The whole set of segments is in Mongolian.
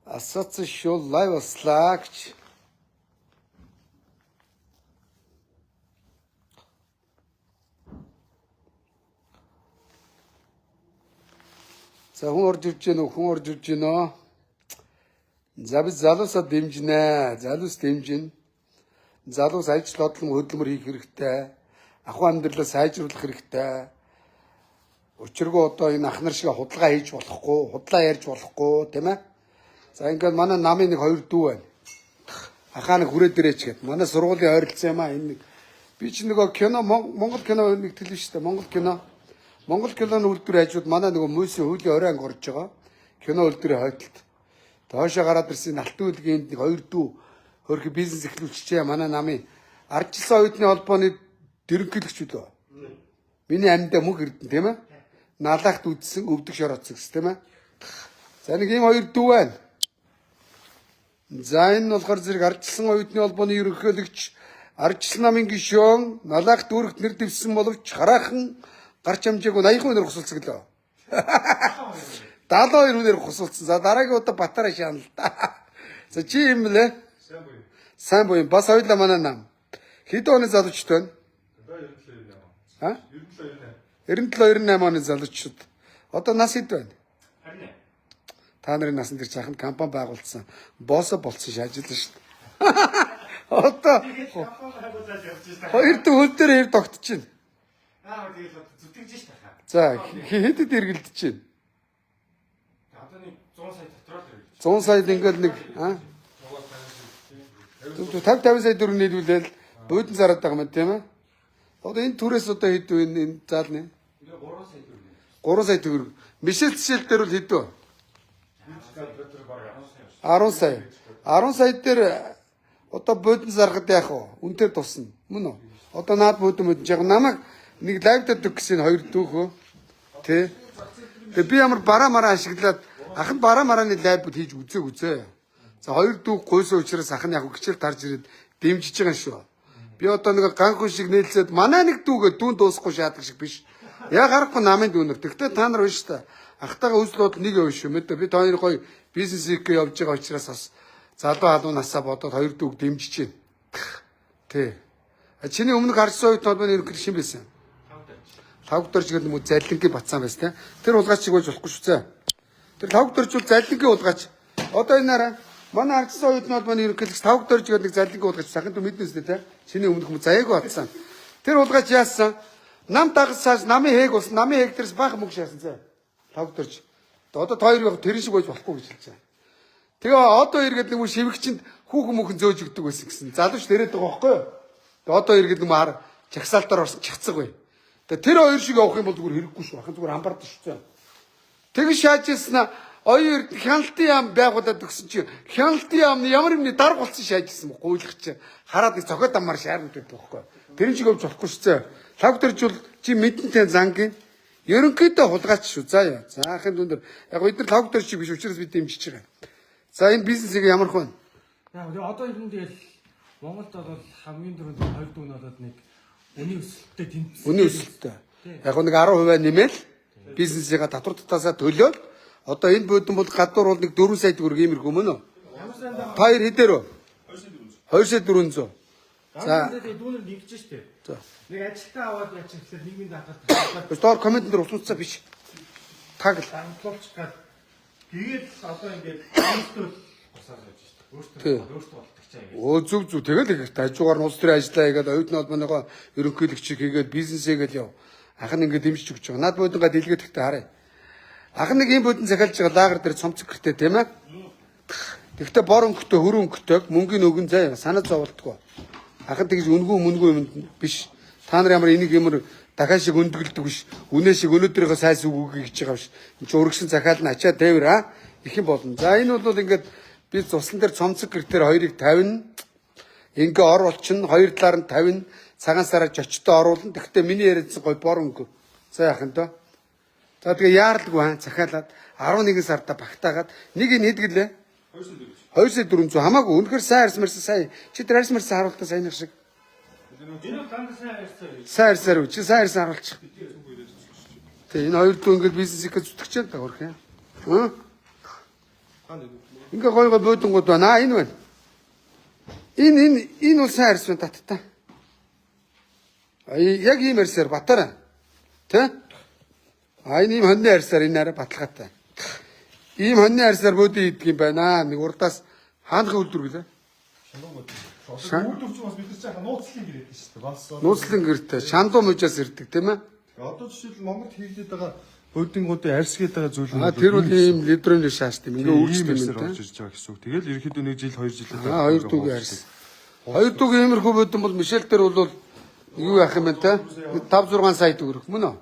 Ассоциашн лайв болслаа гэж. За хүн орж ирж гэнэ үү? Хүн орж ирж гэнэ. За би залуусаа дэмжинэ. Залуус дэмжин. Залуус ажил бодлон хөдөлмөр хийх хэрэгтэй. Ахуй амьдралаа сайжруулах хэрэгтэй. Учиргүй одоо энэ ах нар шиг худалдаа хийж болохгүй, худлаа ярьж болохгүй, тийм ээ? За ингээд манай намын нэг хоёр дүү байна. Ахаа нэг хүрээ дээрээч гээд. Манай сургуулийн ойролцоо юм аа энэ нэг. Би ч нөгөө кино Монгол кино нэг төлөв шүү дээ. Монгол кино. Монгол киноны үйлдвэр хажууд манай нөгөө мөсийн хуулийн орой анги орж байгаа. Кино үйлдвэрийн хойдолд. Тоошоо гараад ирсэн алтан үлгийн нэг хоёр дүү хөрхи бизнес эхлүүлчихээ манай намын ардчилсан оюутны холбооны дэрэнхийлэгч үлээ. Миний амьдаа мөнх эрдэн тийм ээ. Налаагт үдсэн өвдөг шороцсон тийм ээ. За нэг ийм хоёр дүү байна. За энэ болохоор зэрэг ардчилсан оюутны холбооны ерөнхийлөгч ардчилсан намын гишүүн налаагт дүүрэгт нэр дэвсэн боловч хараахан гарч амжаагүй 80% нэр хусалцсан гэлөө. 72 хүнээр хусалцсан. За дараагийн удаа батараа шаана л да. За чи юм лээ? Сайн буй. Бас хоёлаа манай нам. Хэдэн оны залуучд байна? 92 оны залуучд. Одоо нас хэд байна? Та нарын насан дээр жахан компани байгуулсан. Боссо болцсон шаажилсан шүү дээ. Одоо хоёр дэх хөл дээр хэв тогтож байна. Тэгээд зүтгэж штэ хаа. За хэдэд эргэлдэж байна? Одоо нэг 100 сая дотроо л эргэлдэж. 100 саяд ингээд нэг 50 сая төгрөг нийлүүлээл буудан зараад байгаа юм тийм ээ. Одоо энэ түрээс одоо хэд вэ энэ заалны? 3 сая төгрөг. 3 сая төгрөг. Мишель цэшэл дээр бол хэд вэ? 10 сая. 10 сая дээр одоо буудан зарахад яах вэ? Үнээр тусна. Мөн үү? Одоо наад буудан яг намайг нэг лайв дээр гэсэн хоёр дүүхөө. Тэ. Тэгээ би ямар бараа мараа ашиглаад ахын бараа марааны лайв хийж үзээ. За хоёр дүү гойсон учраас ах нь яг гिचэл тарж ирээд дэмжиж байгаа шүү. Би одоо нэг ганхуу шиг нээлсээд манай нэг дүүгээ дүүн дуусахгүй шаадаг шиг биш. Яг харахгүй намын дүүнэр. Тэгтээ та нар биш та. Ахтайгаа үзлүүд нэг явж шүү. Мэдээ бид хоёр гоё бизнес хийх явж байгаа учраас бас залуу халуун насаа бодоод хоёр дүүг дэмжиж байна. Тэ. Чиний өмнөх харсан үед толгойн ерөнхий шин байсан. Тавг дорж гэдэг юм уу заллингийн бацаан байсан те. Тэр улгаач шиг болж болохгүй шүү зэ. Тэр тавг доржул заллингийн улгаач. Одоо энэ нараа манай ардсан оюутны холбооны ерөнхийлөгч тавг дорж гэдэг нэг заллингийн улгаач саханд мэднэ үстэй те. Чиний өмнөх юм заяаг батсан. Тэр улгаач яасан? Нам дагсаас намын хээг болсон. Намын хээг дээрс баах мөнгө шаасан зэ. Тавг дорж. Одоо хоёр яг тэр шиг болж болохгүй гэж хэлж байгаа. Тэгээ одоо иргэд нэг шивгчэнд хүүхэн мөхөн зөөж өгдөг байсан гэсэн. Залууч дээрээд байгаа байхгүй юу? Тэгээ одоо иргэд нэг хар чагсаалтаар орсон чагцаг бай. Тэгээ тэр хоёр шиг явах юм бол зүгээр хэрэггүй шүү. Ахын зүгээр амбард шүү. Тэгж шаажсэн оюун эрдэнэ хяналтын яам байгуулад өгсөн чи хяналтын яам ямар юмны дарга болсон шаажсэн мө гуйлахч хараад нэг цохиод амаар шаарна гэдэг байхгүй. Тэр шиг явж болохгүй шүү. Лав төржул чи мэдэнтэй зангийн ерөнхийдөө хулгаач шүү. За яа. За ахын дүндэр яг бид нар лав төрж биш учраас бид дэмжиж байгаа. За энэ бизнесийг ямар хөө? Яг одоо ер нь тэгэл Монголд бол хамгийн дөрөнд хоёр дүүн болоод нэг үнийн өсөлттэй тэмцсэн. Үнийн өсөлттэй. Яг нэг 10% нэмэл бизнесээ татвар татаасаа төлөөл. Одоо энэ буудан бол гадуур бол нэг 4 сая төгрөг иймэрхүү мөн үү? Хоёр хэдээр вэ? 2 сая 400. За. Дүүнэр нэгж штэ. Нэг ажилтаа аваад яач гэхэлэр нийгмийн даатгалт. Стор коммент дээр утсаа биш. Таг л амтлуулч гад. Тэгээд одоо ингээд өөртөө босоод явж штэ. Өөртөө болдог чаа ингээд. Оо зүг тэгэл их хажуугаар нь улс төрийн ажиллаа хийгээд оюутны холбооныгоо ерөнхийлөгчийг хийгээд бизнес хийгээд яв. Ах нь ингээд дэмжиж өгч байгаа. Наад буудангаа дэлгээд ихтэй харъя. Ах нэг юм буудан захиалж байгаа лагер дээр цомцог гэртэй тийм ээ. Тэгвэл бор өнгөтэй хөр өнгөтэй мөнгөний өгөн заа санаа зовлтгоо. Ах нь тэгж үнгүү юмд биш. Та нар ямар энийг юмр дахиад шиг өндгөлдөг биш. Үнэ шиг өнөөдрийнхөө сайс үгүй гэж байгаа биш. Энд чинь урагшин захиал нь ачаа тээвэр их юм болно. За энэ бол ингээд би цуслан дээр цомцог гэртээр хоёрыг 50 ингээ ор олчин хоёр талаар нь 50 цагаан сараар жочтой оруулна. Тэгвэл миний яриадсан гой бор өнгө. За яах юм дөө. За тэгээ яаралгүй захиалаад 11 сарда багтаагаад нэг нь хэдгэлээ 2,400 хамаагүй үнэхээр сайн арьсмарсан сайн. Чи тэр арьсмарсан харуултаа сайн шиг. Энэ бол дандаа сайн Сайн арьсаар үу. Чи сайн арьсан харуулчих. Тэг энэ хоёр дүү ингээд бизнес их зүтгэж чад та хөрх юм. Ингээ гой бөөдөнгүүд байна. Энэ байна. Энэ бол сайн арьс байна таттай. Яг ийм арьсаар батараа. Тэ? Энэ ийм хоньны арьсаар энэ арай баталгаатай. Ийм хоньны арьсаар бөөдөө идэх юм байна. Нэг урдаас хаанхын үлдвэр гэлээ. Үйлдвэрч бас бид нар цаахан нууцлын гэр гэдэг шүү дээ. Бас Нууцлан гэртэй шандуу мужаас ирдэг тийм ээ. одоо жишээл Монголд хийгдээд байгаа бөөдөнгүүдийн арьсгээд байгаа зүйл нь Тэр бол ийм лидерийн шааш тийм ингээ үйлчлэх юм орж ирж байгаа гэсэн үг. Тэгэл ерөнхийдөө 1 жил 2 жил хоёр дүүгийн арьс. Хоёр дүүгийн иймэрхүү бөөдөн бол Мишель дээр бол юу яах юм бэ те? 5 6 сая төгрөг мөн үү?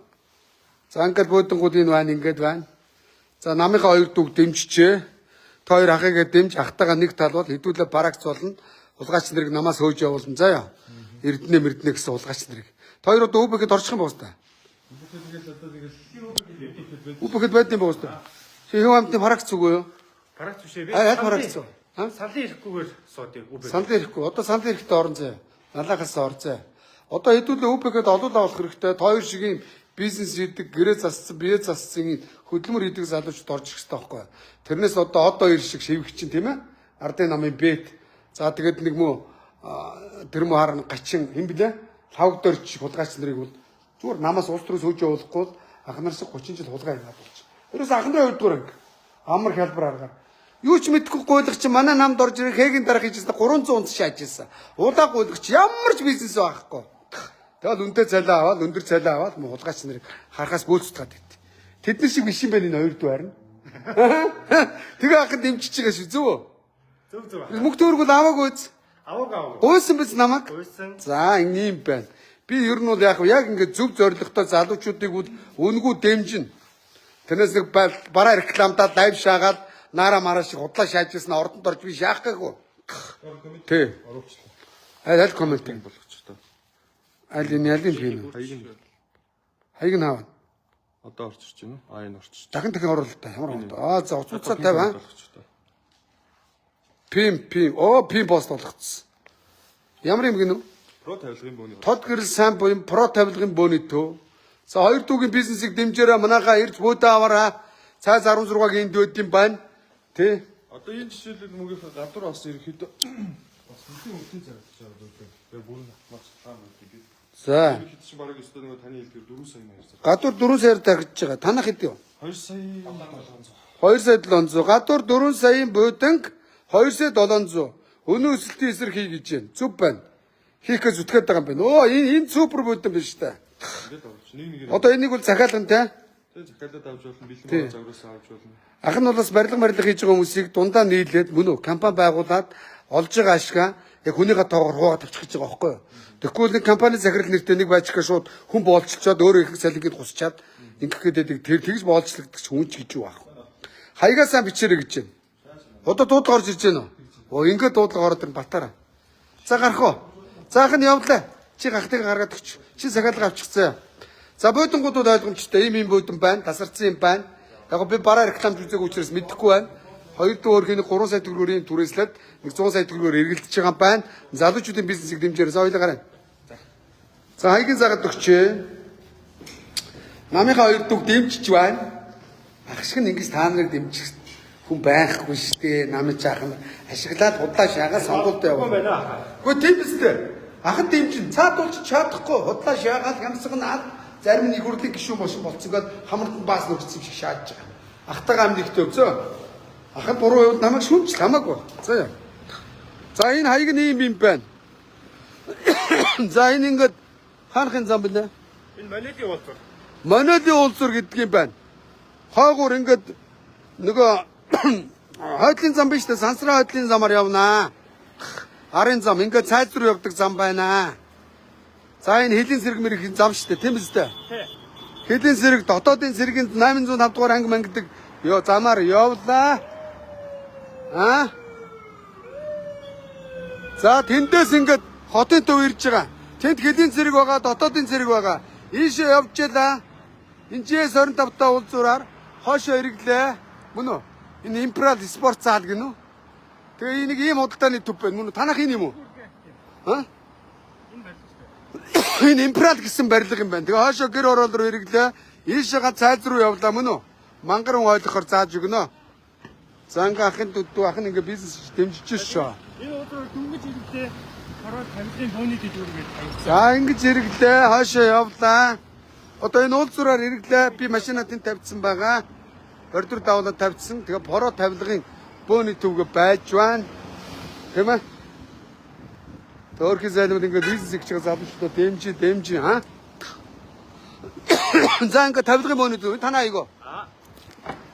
За ингээд бөөдөнгүүд энэ байна ингээд байна. За намынхаа хоёр дүүг дэмжижээ. Та хоёр ахыгаа дэмж ахтайгаа нэг тал бол хэдүүлээ барагц болно. Улгаач нарыг намаас хөөж явуулна заяа. Эрдэнэ мэрдэнэ гэсэн улгаач нарыг. Та хоёр одоо өвбөгэд орчих юм байна. Өвбөгэд байдсан юм байна. Чи хэв амтны барагц үгүй юу? Барагц биш ээ. Аль барагц вэ? Сандын ирэхгүйгээр суудыг үбэ. Сандын ирэхгүй. Одоо сандын ирэхтэй орон заяа. Налахаас ор заяа. Одоо хэдүүлээ өвбөгэд олуулаа болох хэрэгтэй. Та хоёр шиг юм бизнес хийдэг, гэрээ зассан, бие зассан хөдөлмөр хийдэг залуучууд орж ирэх хэрэгтэй байхгүй. Тэрнээс одоо хоёр шиг шивгч чинь тийм ээ. Ардын намын бэт. За тэгээд нэг мөө тэр мөө харна гачин хэм блэ? Лавгдорч хулгайч нарыг бол зүгээр намаас улс төрөөс хөөж явуулахгүй ах нар шиг 30 жил хулгай хийгээд болж. Тэрээс ахны 2 дугаар анги амар хялбар аргаар. Юу ч мэдэхгүй гуйлагч манай намд орж ирэх хэгийн дарах хийжсэн 300 унц шааж ирсэн. Улаа гуйлагч ямар ч бизнес байхгүй. Тэгэл үнэтэй цалиа аваад өндөр цалиа аваад хулгайч нарыг харахаас бөөцөд гад байт. Тэдний шиг биш юм байна энэ 2 дугаар нь. Тэгээ ахын дэмжиж байгаа шүү зүг. Зөв. Мөнгө төгрөг аваагүй үз. Аваагаа. Гуйсан биз намайг? Гуйсан. За ийм байна. Би ер нь бол яг ингэ зөв зоригтой залуучуудыг бол үнгүү дэмжинэ. Тэрнээс нэг бараа рекламдаад лайв шаагаад наара мараа шиг худлаа шаажсэн ордонд орж би шаах гээгүй. Тий. Аль коммент болгоч тоо. аль энэ ялын фильм. Хаяг нь аав. Одоо орж ирж байна уу? Энэ орч. Дахин оруулалт та ямар байна? За уцуцаа тавь. Пим. Пим пост болгоцсон. Ямар юм гинэ? Про тавилгын бөөний. Тод гэрэл сайн буюу про тавилгын бөөний төв. За хоёр дүүгийн бизнесийг дэмжээрэй манайхаа ирж бөөдөө аваараа. Цайз 16-гийн дөөд юм байна. Тэ? Одоо энэ жишээлбэл мөнгөний гадуур бас ерөөхдөө бас хэдийн өвчин зарагдаж байгаа зүйл. Тэгээ бүрэн маш таам байдаг. За. Хэд чинь бараг өстөө нөгөө таны хэлдгээр 4 сая маяг зардаг. Гадуур 4 саяар тархиж байгаа. Танах хэд юу? 2 сая 2 сая 700. Гадуур 4 саяын бөөдөнг 2 сая 700. Өнөө өсөлтийн эсрэг хий гэж байна. Зүв байна. Хийхээ зүтгээд байгаа юм байна. Энэ супер бөөдөн биш та. ингээд оруулж нэг Одоо энийг бол захиална те. тэгээ захиалаад авч болно, бэлэн загвараас авч болно. Ах нь бол бас барилга хийж байгаа хүмүүсийг дундаа нийлээд мөн үү компани байгуулад олж байгаа ашгаа яг хүнийхээ тоогоор хуугаад авчих гэж байгаа байхгүй юу. Тэгэхгүй нэг компани захирал нэртэй нэг байж ихээр шууд хүн боолчлоод өөрөө их салхинд хусчаад ингэх гэдэг тэр тэгж боолчлогдох ч хүн ч гэж юу аах. Хаягасаа бичээрэй гэж байна. Одоо дуудлага орж ирж байна уу? Ингээд дуудлага ороод ирэн батараа. За гарах уу? Заах нь явдлаа. Чи гахтыг гаргаад өгч. Чи захиалга авчихсан. За бөөдөнгуудад ойлгомжтой ийм бөөдөн байна, тасарсан юм байна. Яг би бараа рекламж үзег учраас мэдэхгүй байна. Хоёр дүү өөрхийн 3 сая төгрөгөөр түрээслээд 100 сая төгрөгөөр эргэлдэж байгаа юм байна. Залуучуудын бизнесийг дэмжээрэй. Ойлоо гараа. За хаягийн загаад өгчээ. Намынхаа хоёр дүүг дэмжиж байна. Ах шиг нь ингэж та нарыг дэмжих хүн байхгүй шүү дээ. Намын жаахан ашиглаад худлаа шаагаа сонгуульд яваа. Гэхдээ тийм биз дээ. Ахад дэмжин цаадуулж чадахгүй худлаа шаагаад хямсгана зарим нь игүрлийн гişүүн бошин болцгоод хамарт нь баас нөхцсөн шиг шааж байгаа. Ахтайгаа амнигтэй өвзөө. Ахад буруу яваад намайг шүмж хамаагүй. За яа. За энэ хаяг нь юм байна. За энэ ингээд хаанхын зам бэлээ. Энэ Манелийн уулзуур. Манелийн уулзуур гэдэг юм байна. Хаагуур ингээд нөгөө хойдлын зам биш дээ сансраа хойдлын замаар явнаа. Арын зам ингээд цайз руу явдаг зам байна. За энэ хэлийн сэрэг мэрийн зам шүү дээ тийм биз дээ. Хэлийн сэрэг дотоодын сэргийн 805 дугаар анги мангидаг замаар явлаа. За тэндээс ингээд хотын төв ирж байгаа. Тэнд хэлийн сэрэг байгаа, дотоодын сэрэг байгаа. Ийшээ явж ялаа. Энчээс 25 та уулзуураар хоошоо ирэглээ. Мөн үү? Энэ империал спорт заал гинүү. Тэгээ энийг ийм худалдааны төв байна. Мөн үү? Танах энэ юм уу? Энэ империал гэсэн барилга юм байна. Тэгээ хоошоо гэр орол руу ирэглээ. Ийшээгээ цайз руу явлаа мөн үү? Мангар хүн ойлгохоор зааж өгнө. За ингээ ахын дүү ахын ингээ бизнес дэмжиж шүү. Энэ өдөр дөнгөж ирэхдээ хараад тамилын бөөний дэдвэр гэж тавьсан. За ингэж ирэглээ хаашаа явлаа. Одоо энэ уул зураар ирэглээ би машина тэнд тавьсан байгаа. Ордор давлаад тавьсан. Тэгээ бороо тавилгын бөөний төвгө байж байна. Тийм ээ. Төрхий зайлмад ингээ бизнес хийж байгаа залуучуудаа дэмжи хаа. За ингээ тавилгын бөөний төв танаа айго.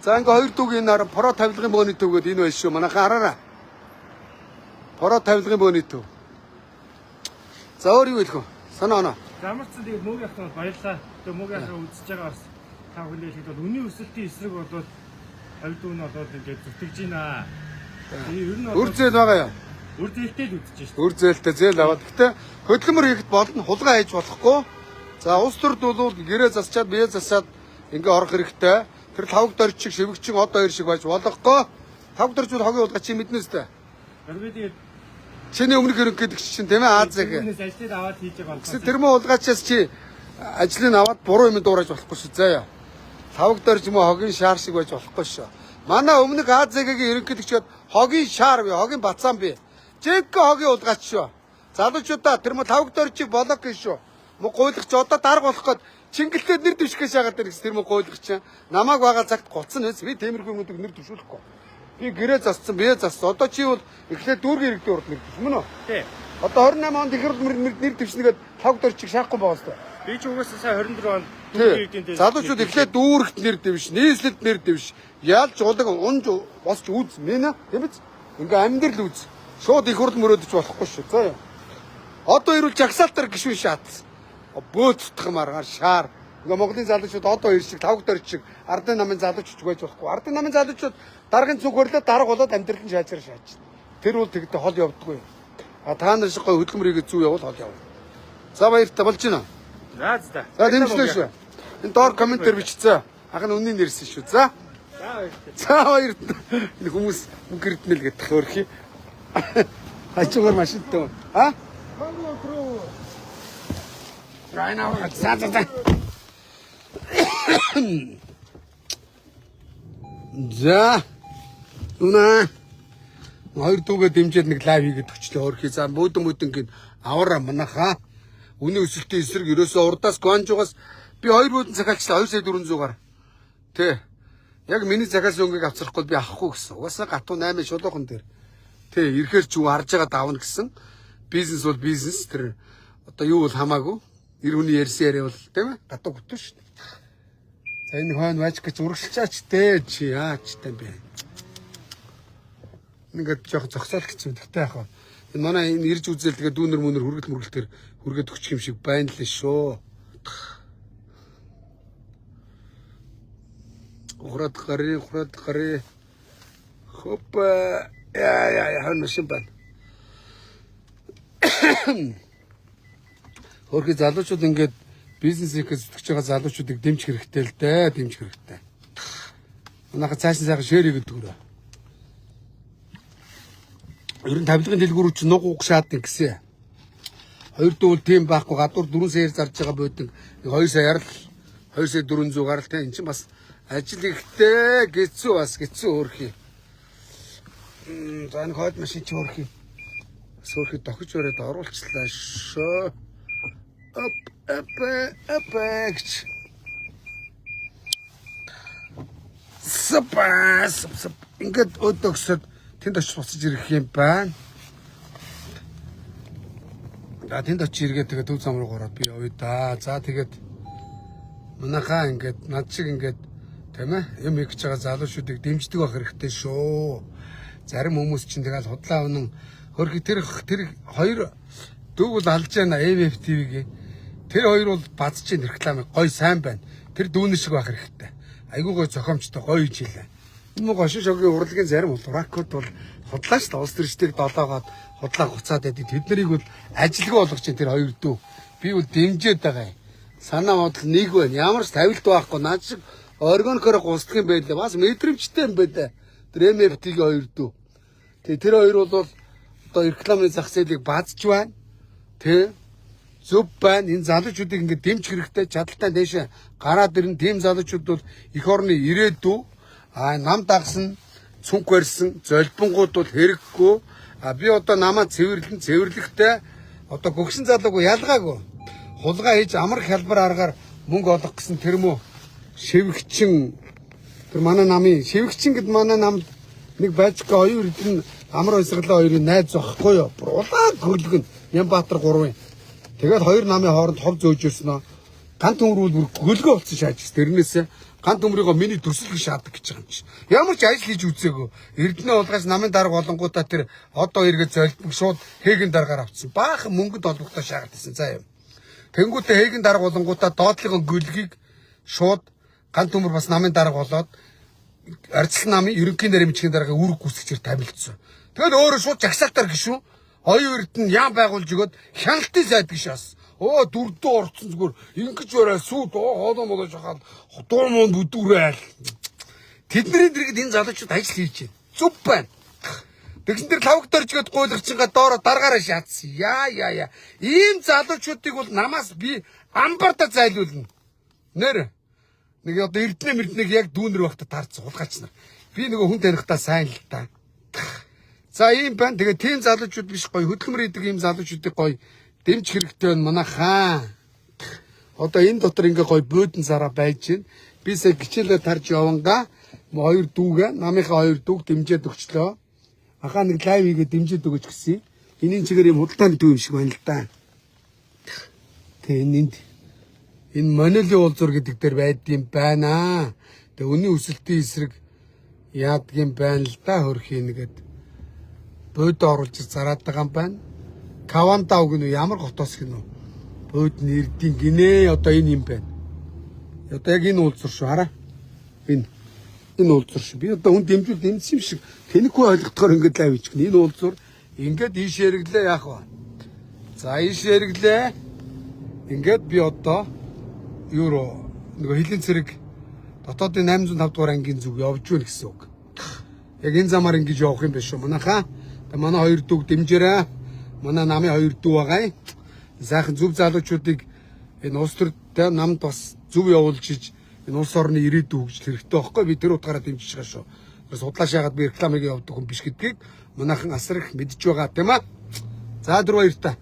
За ингээ хоёр дүүгийн нараа бороо тавилгын бөөний төвгөд энэ байж шүү. Манайхаа хараараа. Бороо тавилгын бөөний төв. За өөр юу хэлэх вэ? Санаа оноо. Замарцсан тэгээд мөг явах нь баярлаа. Тэгээд мөг явах үзэж байгаа бас та бүхэн хэлэхэд бол үнийн өсөлтийн эсрэг болоод хавьд үн болоод ингээд зүтгэж байна. Ер нь Үр зээл байгаа юу? үр зээлтэй л үзэж шүү. Үр зээлтэй зээл аваад. Гэтэ хөдөлмөр хийхэд болно. Хулгай хийж болохгүй. За улс төрд бол гэрээ засчаад бие засаад ингээ орох хэрэгтэй. Тэр тавг дорчиг шивгчин од хоёр шиг байж болохгүй. Тавг дорчвол хогийн хулгай чи мэднэ үстэй. Тэгээд Чиний өмнөх хэрэг гэдэг чинь тийм ээ Аз яг. Тэрнээс ажлыг аваад хийж байгаа бол Тэр мөн хулгайчаас чи ажлыг аваад буруу юм дуурайж болохгүй шүү заяа. Тавг дорж юм уу хогийн шаар шиг байж болохгүй шүү. Манай өмнөх АЗ-гийн ерөнхийлөгчөд хогийн шаар бий, хогийн бацаан бий. Жиг хогийн хулгайч шүү. Залуучуудаа тэр мөн тавг доржиг болоо гэж шүү. Мөн гуйлах чи одоо дарга болох гээд Чингэлтэй нэр дэвших гэж яагаад тэр тэр мөн гуйлах чинь намайг байгаа цагт гоцсон нэс би темирхүү юмнуудыг нэр дэвшүүлэхгүй. Би гэрээ зассан, бие зассан. Одоо чи бол эхлээд дүүргийн иргэдийн урд нэр дэвшмэн үү? Тий. Одоо 28 онд их нэр дэвшнэгээд тавг дорчиг шаахгүй байгаа хэвээр. Би ч угаасаа сая 24 онд дүүргийн иргэдийн дээр залуучууд эхлээд дүүрэгт нэр дэвш, нийслэлд нэр дэвш. Яалж улаг унж босч үз мэнэ тийм биз? Ингээ амьдрал үз. Шууд их хурд мөрөөдөж болохгүй шүү. За яа. Одоо ирүүл жагсаалтар гişүн шаатсан. Бөөцтөх маргаар шаар. Ингээ Монголын залуучууд одоо иршиг тавг дорчиг ардын намын залуучууд байж болохгүй. Ардын намын залуучууд даргын зүг хөрлөө дарга болоод амьдрал нь шаажраа шааж. Тэр бол тэгдэ хол явдаггүй. А та нар шиг гой хөдөлмөрийг зүү явал хол явна. За баяртай болж байна. За. За дэмжлээ шүү. Энэ доор комментээр бичсэн. Ах нь үнийн нэрсэн шүү. За. За баяртай. Энэ хүмүүс мөнгөрднөл гэдэг хөөрхий. Хачуугаар машинтай. А? Райнаа за. За. Үнэ. Хоёр дүүгээ дэмжиж нэг лайв хийгээд өчлөө өөрхий. За бөөдөн гээд аваараа манайхаа. Үнийн өсөлтийн эсрэг ерөөсөө урдаас гонжугаас би 2 бөөдөн захиалчлаа 2,400-аар. Тэ. Яг миний захиалсан өнгийг авцрахгүй би авахгүй гэсэн. Угаасаа гатуу 8 шулуухан дээр. Тэ ирэхээр ч юу харж байгаа давна гэсэн. Бизнес бол бизнес. Тэр одоо юу бол хамаагүй. Ир хүний ярьсан яриа бол тийм ээ. Гатуу готов шүү дээ. За энэ хойно мажик гэж урагшилчаач дээ чи яач тань бэ. Ингээд жоох зогсоол гэсэн тэгтэй яах вэ? Энэ манай энэ ирж үзэл тэгээ дүүнер мөнөр хүргэл мөргөлтөр хүргээд өгчих юм шиг байна л шүү. Хурад гари. Хопа яа машин байна. Хөрхи залуучууд ингээд бизнес хийх зүтгэж байгаа залуучуудыг дэмжих хэрэгтэй л дээ, дэмжих хэрэгтэй. Манайха цаашин сайхан шеэр хийгээд өгөрөө. Ер нь тавилгын дэлгүүрүүд ч нуг уг шаадна гэсэн. Хоёр дүүл тийм байхгүй гадуур 4 саяар зарж байгаа бөөдөн 2 саяар л 2 сая 400 гарал те эн чинь бас ажил ихтэй гэцүү бас гэцүү өөрхий. За энэ хойд машин чи өөрхий. Сөөрхий дохиж өрөөд оруулчлаа шөө. Апэкч. Сапас. Ингээд өдөгсөд тэнд очиж буцаж ирэх юм байна. За тэнд очиж иргээд тэгээд төв зам руу гараад би явъя да. За тэгээд манайхаа ингээд над шиг ингээд тийм ээ юм хийж байгаа залуучуудыг дэмждэг байх хэрэгтэй шүү. Зарим хүмүүс чинь тэгэл худлаа өнөн хөрхи тэр хоёр дүүг бол алж яана MFTV-гийн. Тэр хоёр бол базчин рекламыг гой сайн байна. Тэр дүүнэр шиг байх хэрэгтэй. Айгуу гой зохиомжтой гоё хичээлээ. Энэ гошин шогийн урлагийн зарим уракууд бол худлаач та улс төрчдийг долоогоод худлаа хуцаад байдаг. Тэднийг бол ажилгүй болгож чинь тэр хоёр дүү. Би бол дэмжиж байгаа юм. Санаа бодол нэг байна. Ямар ч тавилт байхгүй. Наад шиг органикоор гусдах юм байлаа. Бас мэдрэмжтэй юм байлаа. Тэр MFT-гийн хоёр дүү. Тэгээ тэр хоёр бол одоо рекламын зах зээлийг баазж байна. Тэ зөв байна. Энэ залуучуудыг ингээд дэмжих хэрэгтэй. Чадaltaй дэше гараад ирэн тийм залуучууд бол эх орны ирээдүй нам дагсан цүнх барьсан золбонгууд бол хэрэггүй. А би одоо намаа цэвэрлэхтэй одоо гөгсөн залуугүй ялгаагүй. Хулгай хийж амар хялбар аргаар мөнгө олох гэсэн тэр мө шивгчин тэр манай намын шивгчин гэд манай намд нэг бажка хоёр эдэн амар ойсгалаа хоёрын найз зогхгүй юу. Улаан хөрлгөн Нямбаатар 3-ын. Тэгээд хоёр намын хооронд хов зөөж ирсэн нөө. Ган төмрүүл бүр хөлгөө болсон шааж. Тэрнээс ган төмрийгөө миний төсөлгөө шаадаг гэж байгаа юм чи. Ямар ч ажил хийж үзээгүй. Эрдэнэ улгаас намын дарга болонгуудаа тэр одоо эргээ золбог шууд хээгэн даргаар авцсан. Баахан мөнгөд олбогдоо шаагадсан. За юм. Тэнгүүтээ хээгэн дарга болонгуудаа доотлогын гөлгийг шууд ган төмөр бас намын дарга болоод арчил намын ерөнхий нарийн дарга үүрэг гүйцэгчээр тамилдсан. Тэгээд өөрөө шууд жагсаалтаар гişүү. Хоёрт нь яам байгуулж өгöd хяналтын сайд гişээс. Оо дөрдөө орцсон зүгээр ингэж барай сүйд хоолоо молоо шахаад дуу мөн бүдүүрээл. Тэдний дэргэд энэ залуучууд ажил хийж байна. Зүв байна. Тэгсэн тэр лавгдорж гээд гуйлгачингаа доороо даргаараа шаацсан. Яа. Ийм залуучуудыг бол намаас би амбарда зайлуулна. Нэр нэг одоо эрдэнэ яг дүүнэр багта таарсан хулгайч нар. Би нөгөө хүн танихтаа сайн л та. За ийм байна. Тэгээ тийм залуучууд биш гоё хөдөлмөр хийдэг ийм залуучуудыг гоё дэмж хэрэгтэй байна манай хаан. Одоо энэ дотор ингээ гоё бөөдөн сараа байж гин. Би сая гिचэлээ тарж явангаа хоёр дүүгээ намынхаа хоёр дүүг дэмжээд өгчлөө. Ахаа нэг лайв хийгээд дэмжээд өгөөч гэсэн. Энийн чигээр юм худалдааны дүү юм шиг байна л да. Тэгээ энэ Манилийн уулзуур гэдэг дээр байдсан байна. Тэгээ үнийн өсөлтийн эсрэг яадгийн байна л да хөрхийн нэгэд. Бөөдө оруулж зараад байгаа юм байна. Кавантаа гэнэ ямар готоос гэнэ. Бөөд нэрдийн гинэ одоо энэ юм байна. Одоо яг энэ уулзуур шүү хараа. Энэ уулзуур шүү. Би одоо хүн дэмжүүл дэмжсэн юм шиг тэнэхгүй ойлгохоор ингэж лайв хийчихнэ. Энэ уулзуур ингээд ийш хэрэглээ яах вэ? За ийш хэрэглээ. Ингээд би одоо евро нөгөө хилийн цэрэг дотоодын 805 дугаар ангийн зүг явж байна гэсэн үг. Яг энэ замаар ингэж явах юм биш үү манайхаа. Манай хоёр дүүг дэмжээрэй. Манай намын хоёр дүү байгаа. Сайхан зөв залуучуудыг энэ улс төртэй намд бас зөв явуулж иж энэ улс орны ирээдүй хөгжил хэрэгтэй байхгүй би тэр утгаараа дэмжиж байгаа шүү. Судлаа шаагаад би рекламыг явуулдаг хүн биш гэдгийг манайхан асар их мэдж байгаа тийм аа. За дөрөв баяртай.